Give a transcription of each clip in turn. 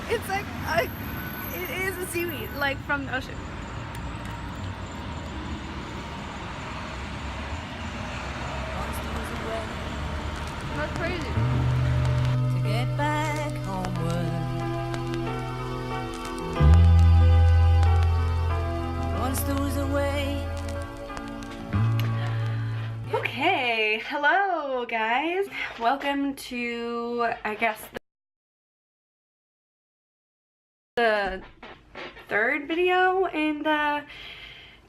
It's like it is a seaweed, like from the ocean. That's crazy. To get back homeward. Once there was a way. Okay, hello guys. Welcome to, I guess, the third video in the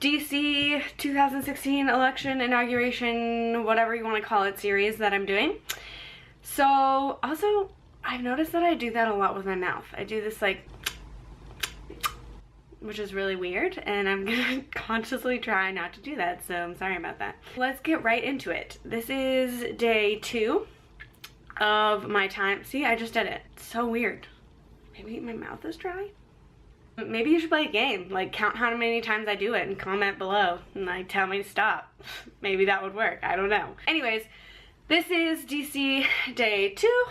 DC 2016 election inauguration, whatever you want to call it, series that I'm doing. So also, I've noticed that I do that a lot with my mouth. I do this like, which is really weird, and I'm gonna consciously try not to do that, so I'm sorry about that. Let's get right into it. This is day 2 of my time. See, I just did it. It's so weird. Maybe my mouth is dry? Maybe you should play a game, like count how many times I do it and comment below and like tell me to stop. Maybe that would work, I don't know. Anyways, this is DC day 2,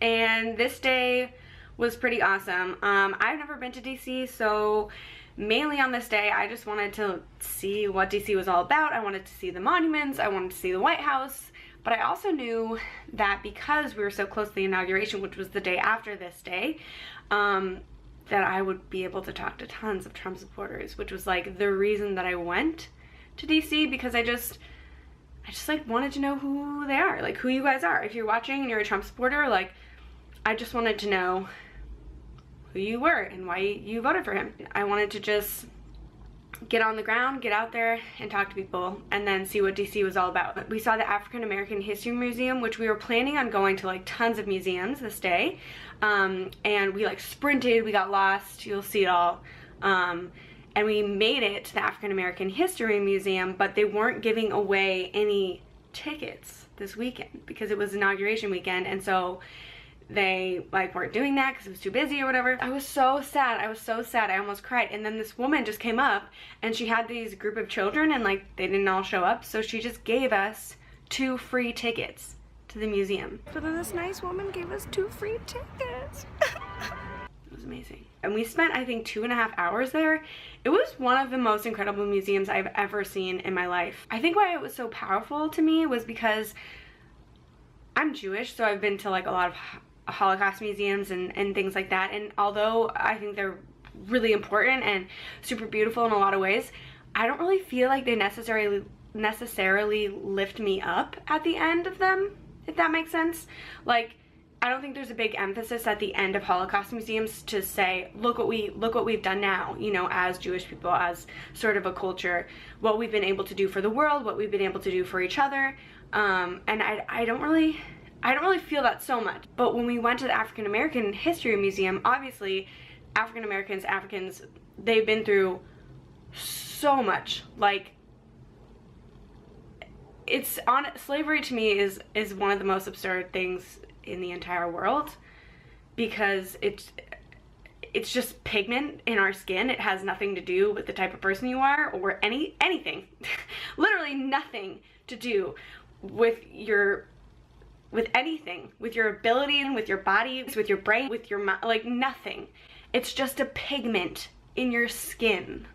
and this day was pretty awesome. I've never been to DC, so mainly on this day I just wanted to see what DC was all about. I wanted to see the monuments, I wanted to see the White House, but I also knew that because we were so close to the inauguration, which was the day after this day, that I would be able to talk to tons of Trump supporters, which was like the reason that I went to DC, because I just like wanted to know who they are, like who you guys are. If you're watching and you're a Trump supporter, like I just wanted to know who you were and why you voted for him. I wanted to just get on the ground, get out there and talk to people, and then see what DC was all about. We saw the African American History Museum, which we were planning on going to like tons of museums this day, and we like sprinted, we got lost, you'll see it all, and we made it to the African American History Museum, but they weren't giving away any tickets this weekend because it was inauguration weekend, and so they like weren't doing that because it was too busy or whatever. I was so sad. I was so sad. I almost cried. And then this woman just came up and she had these group of children and like they didn't all show up, so she just gave us 2 free tickets to the museum. So then this nice woman gave us 2 free tickets. It was amazing. And we spent, I think, 2.5 hours there. It was one of the most incredible museums I've ever seen in my life. I think why it was so powerful to me was because I'm Jewish, so I've been to like a lot of Holocaust museums and things like that, and although I think they're really important and super beautiful in a lot of ways, I don't really feel like they necessarily lift me up at the end of them, if that makes sense. Like, I don't think there's a big emphasis at the end of Holocaust museums to say, look what we've done now, you know, as Jewish people, as sort of a culture, what we've been able to do for the world, what we've been able to do for each other, and I don't really feel that so much. But when we went to the African American History Museum, obviously Africans, they've been through so much. Like, slavery to me is one of the most absurd things in the entire world, because it's just pigment in our skin. It has nothing to do with the type of person you are or anything. Literally nothing to do with anything, with your ability and with your body, with your brain, with your mind, like nothing. It's just a pigment in your skin.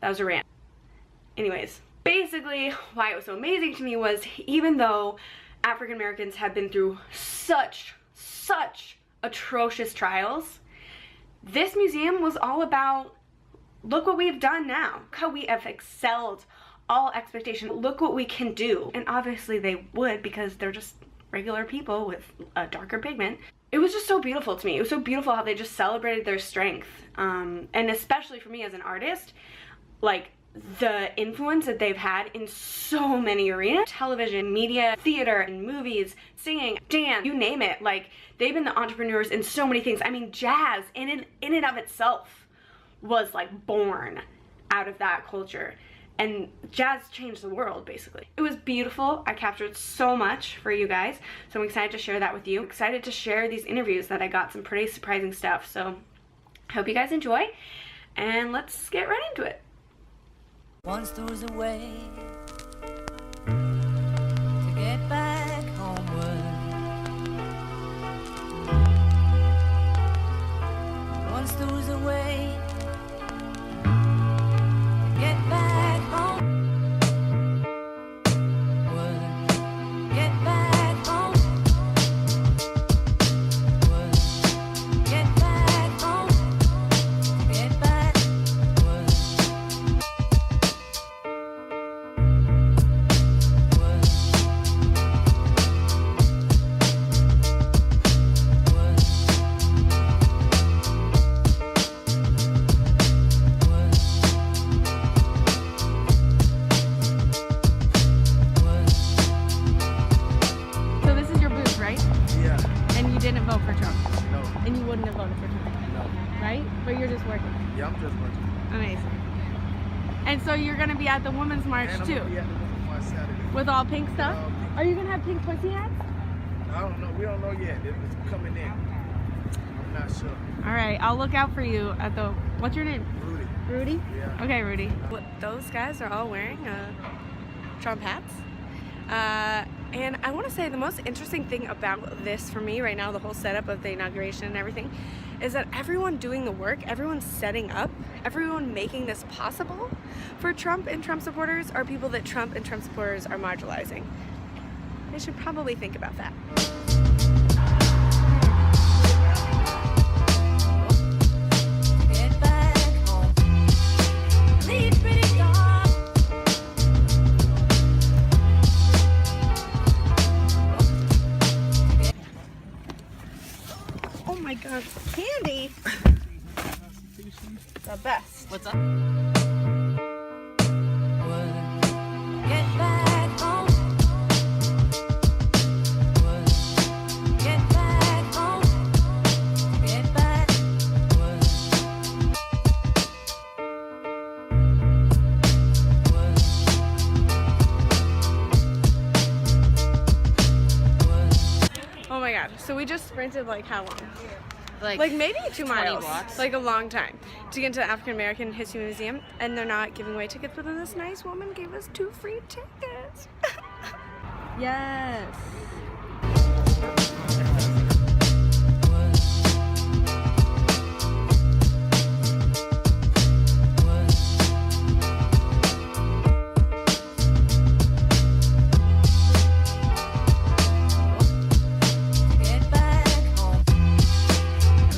That was a rant. Anyways, basically why it was so amazing to me was, even though African Americans have been through such atrocious trials, this museum was all about, look what we've done now, how we have excelled all expectation, look what we can do. And obviously they would, because they're just regular people with a darker pigment. It was just so beautiful to me. It was so beautiful how they just celebrated their strength, and especially for me as an artist, like the influence that they've had in so many arenas: television, media, theater, and movies, singing, dance, you name it. Like, they've been the entrepreneurs in so many things. I mean, jazz in and of itself was like born out of that culture. And jazz changed the world, basically. It was beautiful. I captured so much for you guys, so I'm excited to share that with you. I'm excited to share these interviews that I got some pretty surprising stuff. So I hope you guys enjoy, and let's get right into it. Once there was a way to get back homeward. didn't vote for Trump. No. And you wouldn't have voted for Trump. No. Right? But you're just working. Yeah, I'm just working. Amazing. And so you're gonna be at the Women's March And I'm too? gonna be at the Women's March Saturday. With all pink stuff? Are you gonna have pink pussy hats? I don't know. We don't know yet. It's coming in. I'm not sure. All right, I'll look out for you at the, what's your name? Rudy. Rudy? Yeah. Okay, Rudy. Those guys are all wearing Trump hats. And I want to say the most interesting thing about this for me right now, the whole setup of the inauguration and everything, is that everyone doing the work, everyone setting up, everyone making this possible for Trump and Trump supporters are people that Trump and Trump supporters are marginalizing. They should probably think about that. Get back home. Leave pretty dog. Oh my God, candy! The best. What's up? Get back home. Get back home. Get back. Oh my God, so we just sprinted like how long? Like Maybe 2 miles, blocks. like a long time, to get into the African American History Museum, and they're not giving away tickets, but then this nice woman gave us 2 free tickets. Yes. Get back home.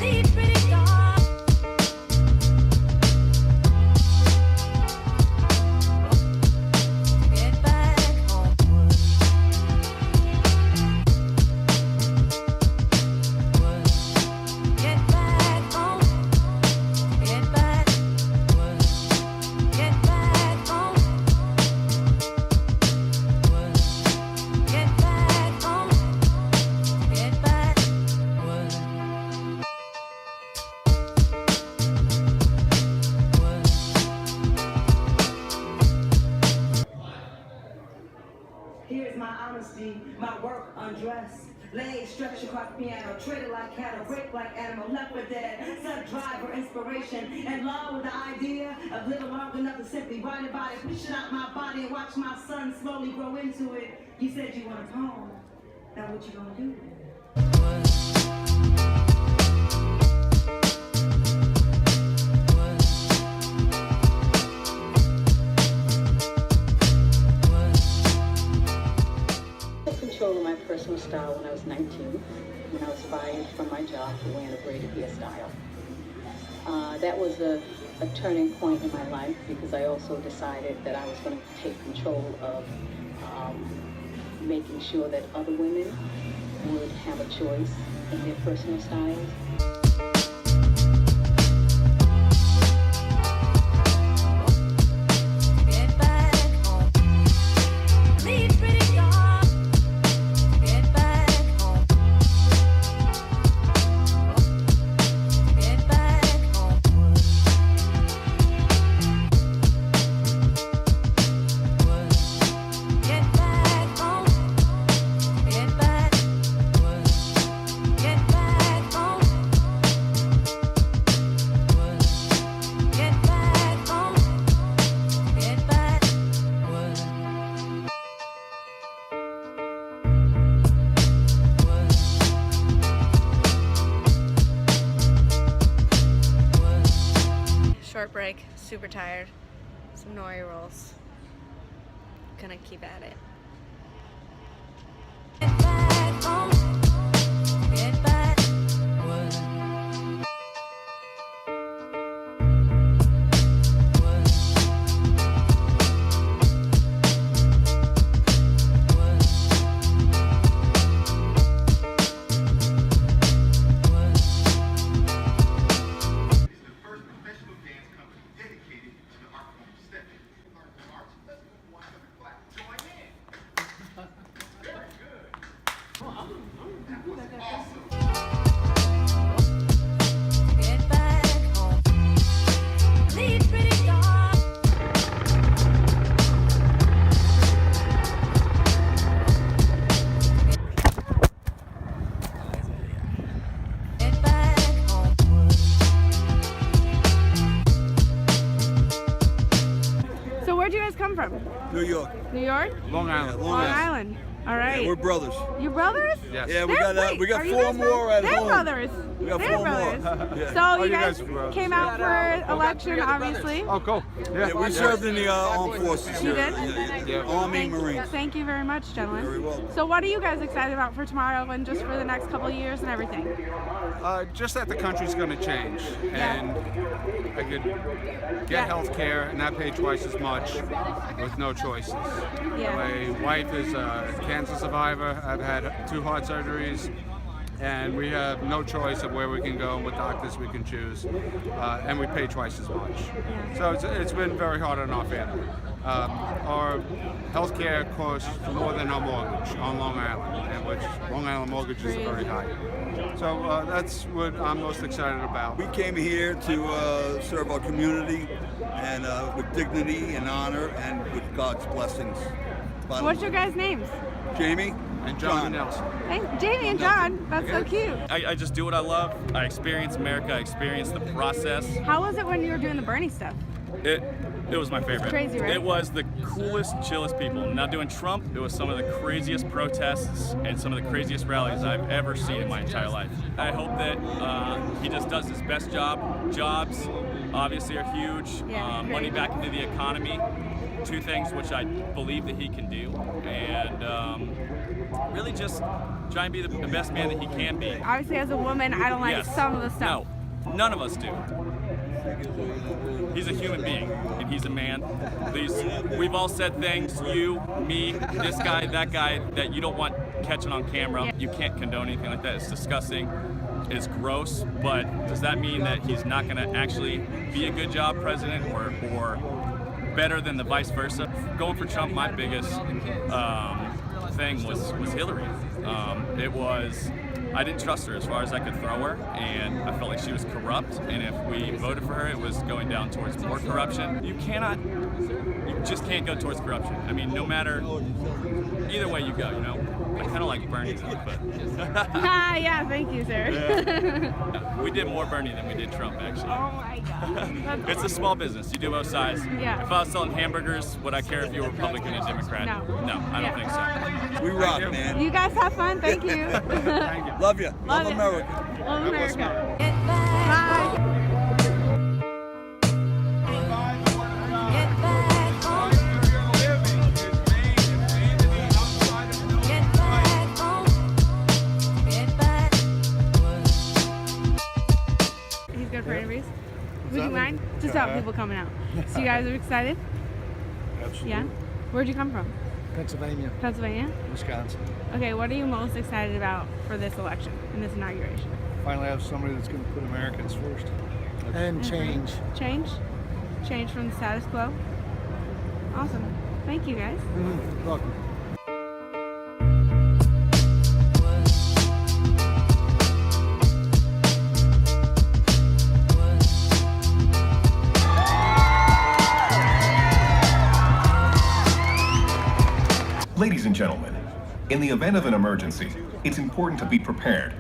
Leave pretty dog. Get back home. Get back home. Get back. Get back home. Get back home. Get back. Here's my honesty, my work undressed. Legs stretched across the piano, treated like cattle, break like animal, left for dead. Sub drive for inspiration, and love with the idea of living long enough to simply write about it, push it out my body and watch my son slowly grow into it. You said you wanted home. Now what you gonna do? Took control of my personal style when I was 19, when I was fired from my job for wearing a braided hairstyle. That was a turning point in my life because I also decided that I was going to take control of making sure that other women would have a choice in their personal styles. Get back home. Leave pretty dog. Get back home. Get back home. Get back home. Get back. Get back home. Get back home. Get back. Short break, super tired. Some nori rolls. Gonna keep at it. Get back home. Get back. Is the first professional dance company dedicated to the art form of stepping. Learn from arts, let's move one another black. Join in. Get back home. Leave pretty dark. Get back home. So where'd you guys come from? New York. New York? Long Island. Long Island. All right. Yeah, we're brothers. You brothers? Yes. Yeah, we They're- got wait, are you four guys more at They're home. brothers. We got They're four more. brothers. Yeah. So you you guys guys are brothers. came out for election, obviously. Oh, cool. Yeah, we served in the armed forces. You here. did? Yeah. Army, Marines. Thank you very much, gentlemen. Very welcome. So what are you guys excited about for tomorrow and just for the next couple of years and everything? Just that the country's going to change, and I could get health care and not pay twice as much with no choices. Yeah. My wife is a cancer survivor. I've had 2 heart surgeries, and we have no choice of where we can go and what doctors we can choose, and we pay twice as much. So it's been very hard on our family. Our health care costs more than our mortgage on Long Island, and which Long Island mortgage is very high. So that's what I'm most excited about. We came here to serve our community and with dignity and honor and with God's blessings. Bottom What's your line. guys' names? Jamie And John Nelson. Hey, Jamie and John. That's so cute. I just do what I love. I experience America. I experience the process. How was it when you were doing the Bernie stuff? It was my favorite. crazy, right? It was the coolest, chillest people. Now doing Trump, it was some of the craziest protests and some of the craziest rallies I've ever seen in my entire life. I hope that he just does his best job. Jobs obviously are huge. Yeah, Money great. back into the economy. 2 things which I believe that he can do. And really just try and be the best man that he can be. Obviously, as a woman, I don't like Yes. some of the stuff. No, none of us do. He's a human being, and he's a man. We've all said things, you, me, this guy, that guy, that you don't want catching on camera. You can't condone anything like that. It's disgusting. It's gross, but does that mean that he's not going to actually be a good job president or better than the vice versa? Going for Trump, my biggest thing was Hillary. I didn't trust her as far as I could throw her, and I felt like she was corrupt, and if we voted for her, it was going down towards more corruption. You just can't go towards corruption. I mean, no matter, either way you go, you know? I kind of like Bernie though, but Ah, yeah, thank you, sir. we did more Bernie than we did Trump, actually. Oh my God. That's It's a small business. You do both sides. Yeah. If I was selling hamburgers, would I care if you were Republican or Democrat? No. No, I don't think so. We rock, man. You guys have fun. Thank you. Thank you. Love you. Love Love it. America. Love America. Get back. Bye. Get back home. Get back home. Get back. He's good for interviews. Would you mind? Just to help people coming out. So you guys are excited? Absolutely. Yeah? Where'd you come from? Pennsylvania, Pennsylvania? Wisconsin. Okay, what are you most excited about for this election and this inauguration? Finally have somebody that's going to put Americans first. And change. Change? Change from the status quo? Awesome. Thank you guys. Welcome. Ladies and gentlemen, in the event of an emergency, it's important to be prepared.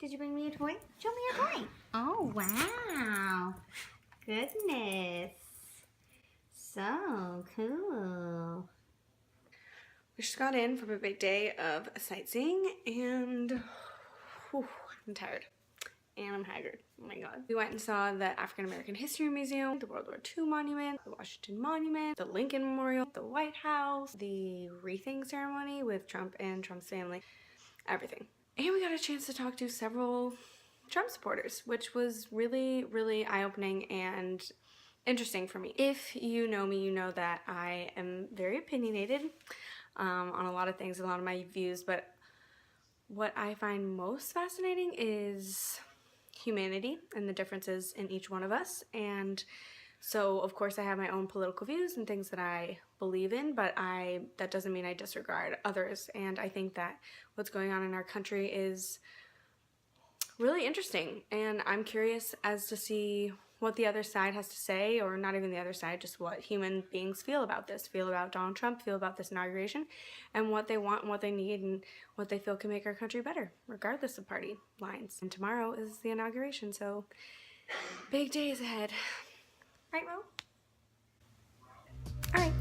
Did you bring me a toy? Show me your toy. Oh, wow. Goodness. So cool. We just got in from a big day of sightseeing and whew, I'm tired and I'm haggard. Oh my god. We went and saw the African American History Museum, the World War II Monument, the Washington Monument, the Lincoln Memorial, the White House, the wreathing ceremony with Trump and Trump's family, everything. And we got a chance to talk to several Trump supporters, which was really, really eye-opening and interesting for me. If you know me, you know that I am very opinionated on a lot of things, a lot of my views, but What I find most fascinating is humanity and the differences in each one of us. And so, of course, I have my own political views and things that I believe in, but that doesn't mean I disregard others. And I think that what's going on in our country is really interesting. And I'm curious as to see what the other side has to say, or not even the other side, just what human beings feel about this, feel about Donald Trump, feel about this inauguration, and what they want and what they need and what they feel can make our country better, regardless of party lines. And tomorrow is the inauguration, so big days ahead. Right, Mo? All right.